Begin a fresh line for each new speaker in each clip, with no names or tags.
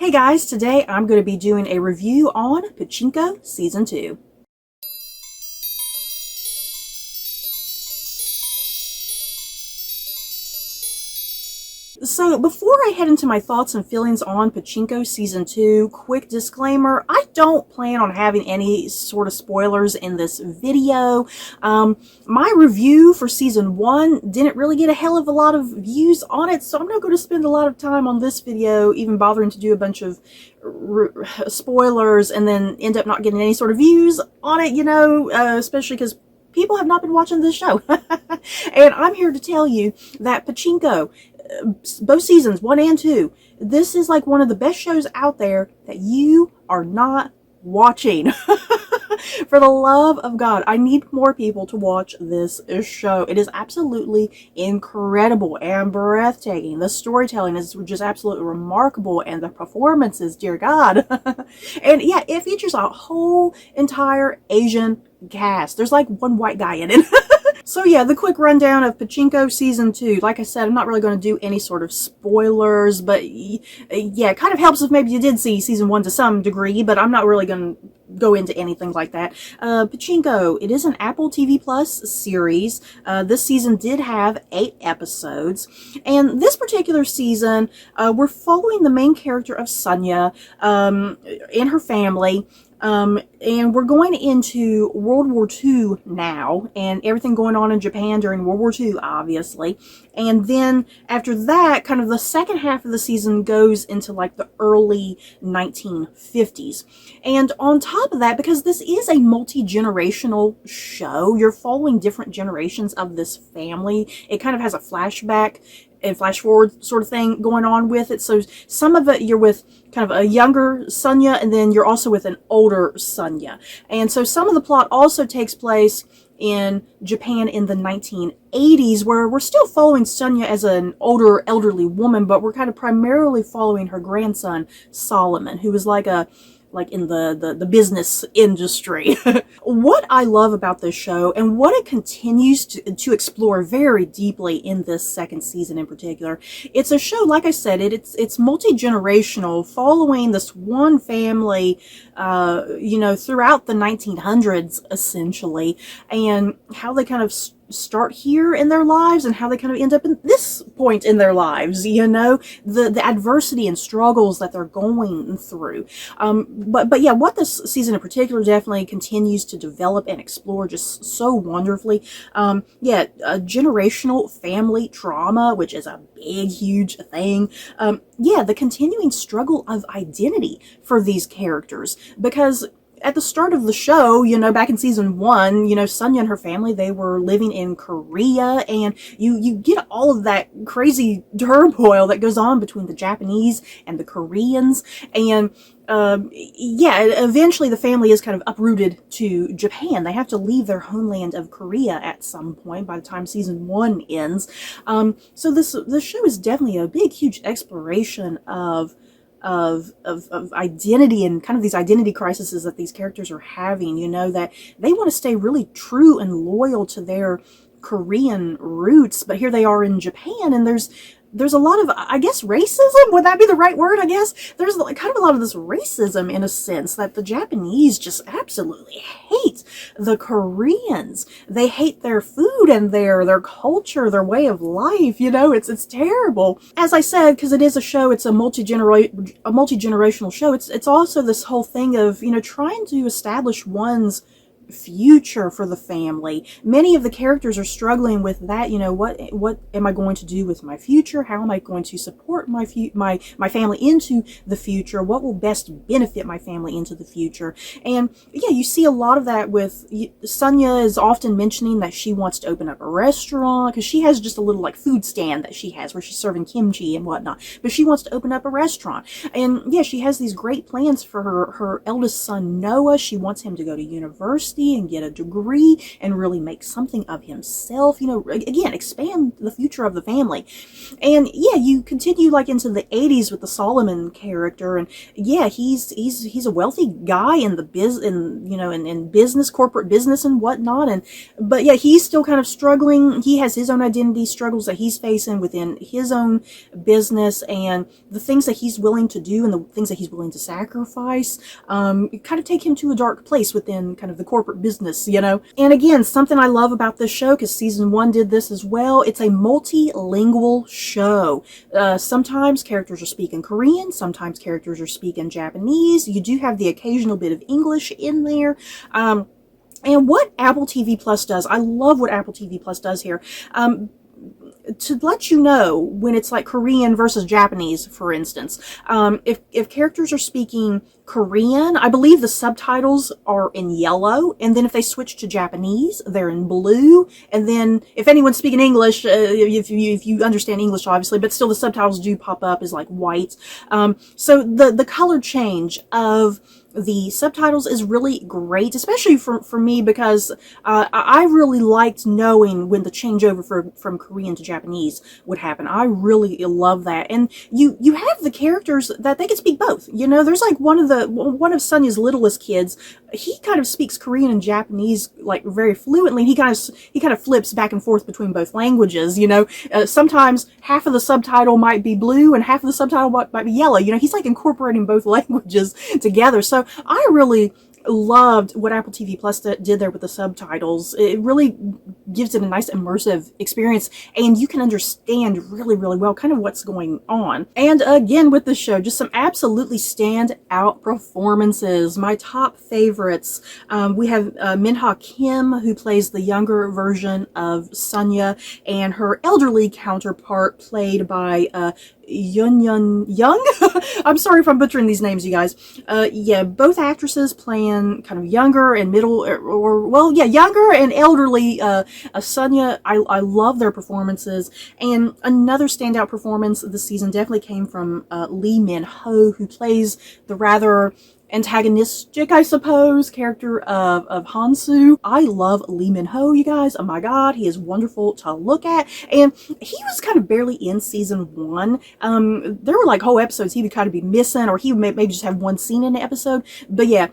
Hey guys, today I'm going to be doing a review on Pachinko Season 2. So before I head into my thoughts and feelings on Pachinko Season 2, quick disclaimer, I don't plan on having any sort of spoilers in this video. My review for Season 1 didn't really get a hell of a lot of views on it, so I'm not going to spend a lot of time on this video even bothering to do a bunch of spoilers and then end up not getting any sort of views on it, especially because people have not been watching this show. And I'm here to tell you that Pachinko, both seasons 1 and 2, this is like one of the best shows out there that you are not watching. For the love of God, I need more people to watch this show. It is absolutely incredible and breathtaking. The storytelling is just absolutely remarkable, and the performances, dear God. And yeah, it features a whole entire Asian cast. There's like one white guy in it. So yeah, the quick rundown of Pachinko Season 2. Like I said, I'm not really going to do any sort of spoilers, but yeah, it kind of helps if maybe you did see Season 1 to some degree, but I'm not really going to go into anything like that. Pachinko, it is an Apple TV Plus series. This season did have 8 episodes, and this particular season, we're following the main character of Sonia and her family. And we're going into World War II now, and everything going on in Japan during World War II, obviously. And then after that, kind of the second half of the season goes into like the early 1950s. And on top of that, because this is a multi-generational show, you're following different generations of this family. It kind of has a flashback and flash forward sort of thing going on with it. So some of it you're with kind of a younger Sonia, and then you're also with an older Sonia. And so some of the plot also takes place in Japan in the 1980s, where we're still following Sonia as an older elderly woman, but we're kind of primarily following her grandson Solomon, who was like in the business industry. What I love about this show, and what it continues to explore very deeply in this second season in particular, it's a show, like I said, it's multi-generational, following this one family, throughout the 1900s, essentially, and how they kind of start here in their lives and how they kind of end up in this point in their lives, the adversity and struggles that they're going through. But yeah, what this season in particular definitely continues to develop and explore just so wonderfully. Generational family trauma, which is a big, huge thing. The continuing struggle of identity for these characters, because at the start of the show, back in Season 1, Sonia and her family, they were living in Korea, and you get all of that crazy turmoil that goes on between the Japanese and the Koreans, and eventually the family is kind of uprooted to Japan. They have to leave their homeland of Korea at some point by the time Season 1 ends. So this show is definitely a big, huge exploration of identity, and kind of these identity crises that these characters are having, that they want to stay really true and loyal to their Korean roots, but here they are in Japan, and there's a lot of, I guess, racism? Would that be the right word, I guess? There's kind of a lot of this racism, in a sense, that the Japanese just absolutely hate the Koreans. They hate their food and their culture, their way of life, it's terrible. As I said, because it is a show, it's a multi-generational show, it's also this whole thing of, trying to establish one's future for the family. Many of the characters are struggling with that. What am I going to do with my future? How am I going to support my family into the future? What will best benefit my family into the future? And yeah, you see a lot of that with Sonia is often mentioning that she wants to open up a restaurant, because she has just a little like food stand that she has where she's serving kimchi and whatnot, but she wants to open up a restaurant. And yeah, she has these great plans for her eldest son Noah. She wants him to go to university. university and get a degree and really make something of himself, you know, again, expand the future of the family. And yeah, you continue like into the 80s with the Solomon character, and yeah, he's a wealthy guy in the in business, corporate business and whatnot, and but yeah, he's still kind of struggling. He has his own identity struggles that he's facing within his own business, and the things that he's willing to do and the things that he's willing to sacrifice kind of take him to a dark place within kind of the corporate business, you know. And again, something I love about this show, because season 1 did this as well, it's a multilingual show. Sometimes characters are speaking Korean, sometimes characters are speaking Japanese. You do have the occasional bit of English in there. And what Apple TV Plus does, I love what Apple TV Plus does here. To let you know when it's like Korean versus Japanese, for instance, if characters are speaking Korean, I believe the subtitles are in yellow, and then if they switch to Japanese, they're in blue, and then if anyone's speaking English, if you understand English, obviously, but still the subtitles do pop up as like white. So the color change of the subtitles is really great, especially for me, because I really liked knowing when the changeover from Korean to Japanese would happen. I really love that. And you have the characters that they can speak both. You know, there's like one of Sonya's littlest kids, he kind of speaks Korean and Japanese like very fluently. He kind of flips back and forth between both languages, you know. Sometimes half of the subtitle might be blue and half of the subtitle might be yellow. You know, he's like incorporating both languages together. So I really loved what Apple TV Plus did there with the subtitles. It really gives it a nice immersive experience, and you can understand really, really well kind of what's going on. And again, with the show, just some absolutely standout performances. My top favorites, we have Min-ha Kim, who plays the younger version of Sonya, and her elderly counterpart played by Yun Young. I'm sorry if I'm butchering these names, you guys. Yeah, both actresses playing kind of younger and middle, younger and elderly Sonya. I love their performances. And another standout performance this season definitely came from Lee Min-ho, who plays the rather antagonistic, I suppose, character of Hansu. I love Lee Min-ho, you guys. Oh my god, he is wonderful to look at. And he was kind of barely in season 1. There were like whole episodes he would kind of be missing, or he would maybe just have one scene in the episode. But yeah,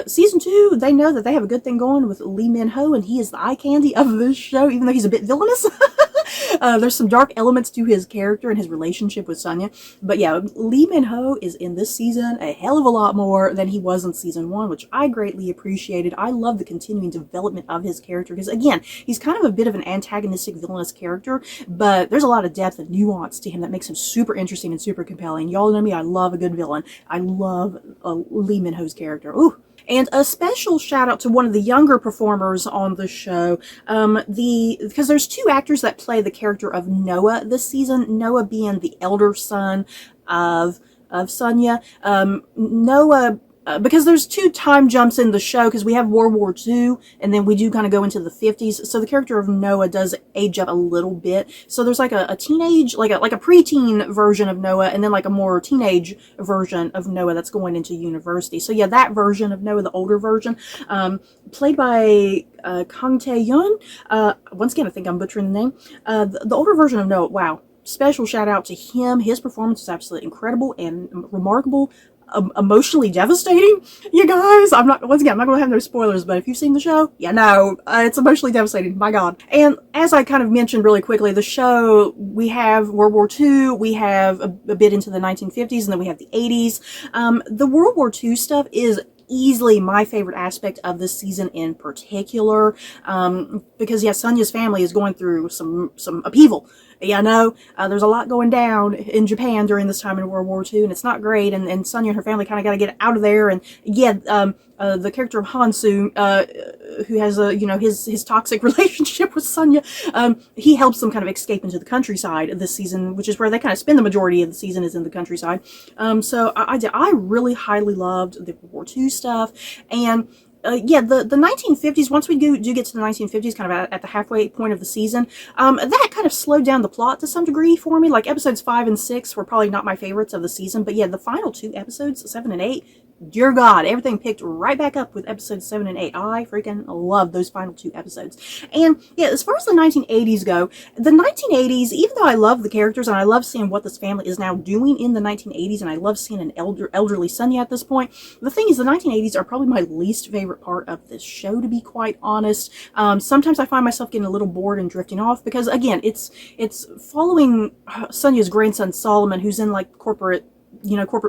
season 2, they know that they have a good thing going with Lee Min-ho, and he is the eye candy of this show, even though he's a bit villainous. There's some dark elements to his character and his relationship with Sonya. But yeah, Lee Min-ho is in this season a hell of a lot more than he was in season 1, which I greatly appreciated. I love the continuing development of his character, because again, he's kind of a bit of an antagonistic, villainous character, but there's a lot of depth and nuance to him that makes him super interesting and super compelling. Y'all know me, I love a good villain. I love Lee Min-ho's character. Ooh. And a special shout out to one of the younger performers on the show, because there's 2 actors that play the character of Noah this season, Noah being the elder son of Sonya. Noah, because there's 2 time jumps in the show, because we have World War II, and then we do kind of go into the 50s, so the character of Noah does age up a little bit. So there's like a teenage, like a preteen version of Noah, and then like a more teenage version of Noah that's going into university. So yeah, that version of Noah, the older version, played by Kang Tae-yeon. Once again, I think I'm butchering the name. The older version of Noah, wow. Special shout out to him. His performance was absolutely incredible and remarkable. Emotionally devastating, you guys. I'm not going to have no spoilers, but if you've seen the show, you know, it's emotionally devastating, my god. And as I kind of mentioned really quickly, the show, we have World War II, we have a bit into the 1950s, and then we have the 80s. The World War II stuff is easily my favorite aspect of this season in particular, because yeah, Sonya's family is going through some upheaval. Yeah, I know, there's a lot going down in Japan during this time in World War II, and it's not great, and Sonya and her family kind of got to get out of there, and yeah, the character of Hansu, who has his toxic relationship with Sonya, he helps them kind of escape into the countryside this season, which is where they kind of spend the majority of the season, is in the countryside. So I really highly loved the World War II stuff, and yeah, the 1950s, once we do get to the 1950s, kind of at the halfway point of the season, that kind of slowed down the plot to some degree for me. Like, episodes 5 and 6 were probably not my favorites of the season, but yeah, the final 2 episodes, 7 and 8, dear God, everything picked right back up with episodes 7 and 8. I freaking love those final 2 episodes. And yeah, as far as the 1980s go, the 1980s, even though I love the characters and I love seeing what this family is now doing in the 1980s, and I love seeing an elderly Sonia at this point, the thing is, the 1980s are probably my least favorite part of this show, to be quite honest. Sometimes I find myself getting a little bored and drifting off because, again, it's following Sonia's grandson Solomon, who's in like corporate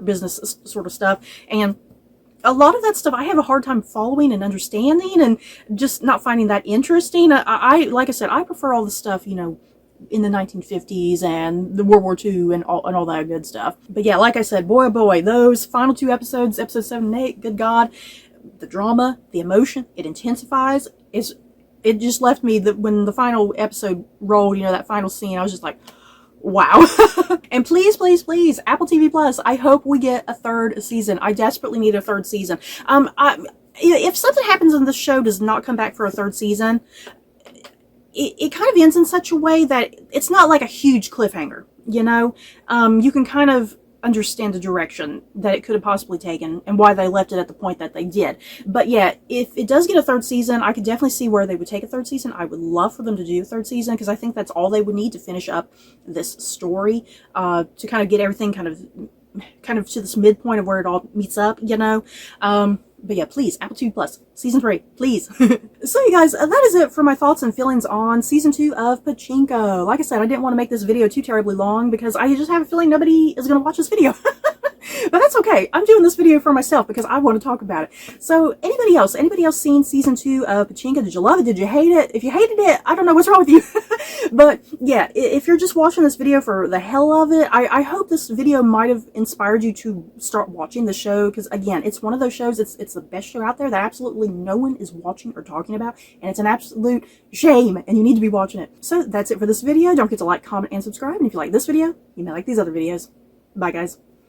business sort of stuff, and a lot of that stuff I have a hard time following and understanding, and just not finding that interesting. Like I said, I prefer all the stuff, in the 1950s and the World War II and all that good stuff. But yeah, like I said, boy oh boy, those final 2 episodes, episodes 7 and 8, good God, the drama, the emotion, it intensifies. It just left me that when the final episode rolled, that final scene, I was just like, wow. And please, please, please, Apple TV Plus, I hope we get a 3rd season. I desperately need a 3rd season. If something happens and the show does not come back for a 3rd season, it kind of ends in such a way that it's not like a huge cliffhanger, you can kind of understand the direction that it could have possibly taken and why they left it at the point that they did. But yeah, if it does get a 3rd season, I could definitely see where they would take a 3rd season. I would love for them to do a 3rd season because I think that's all they would need to finish up this story, to kind of get everything kind of to this midpoint of where it all meets up, But yeah, please, Apple TV Plus, Season 3, please. So you guys, that is it for my thoughts and feelings on Season 2 of Pachinko. Like I said, I didn't want to make this video too terribly long because I just have a feeling nobody is going to watch this video. But that's okay. I'm doing this video for myself because I want to talk about it. So anybody else seen Season 2 of Pachinko? Did you love it? Did you hate it? If you hated it, I don't know what's wrong with you. But yeah, if you're just watching this video for the hell of it, I hope this video might have inspired you to start watching the show, because again, it's one of those shows, it's the best show out there that absolutely no one is watching or talking about, and it's an absolute shame, and you need to be watching it. So that's it for this video. Don't forget to like, comment, and subscribe, and if you like this video, you may like these other videos. Bye guys.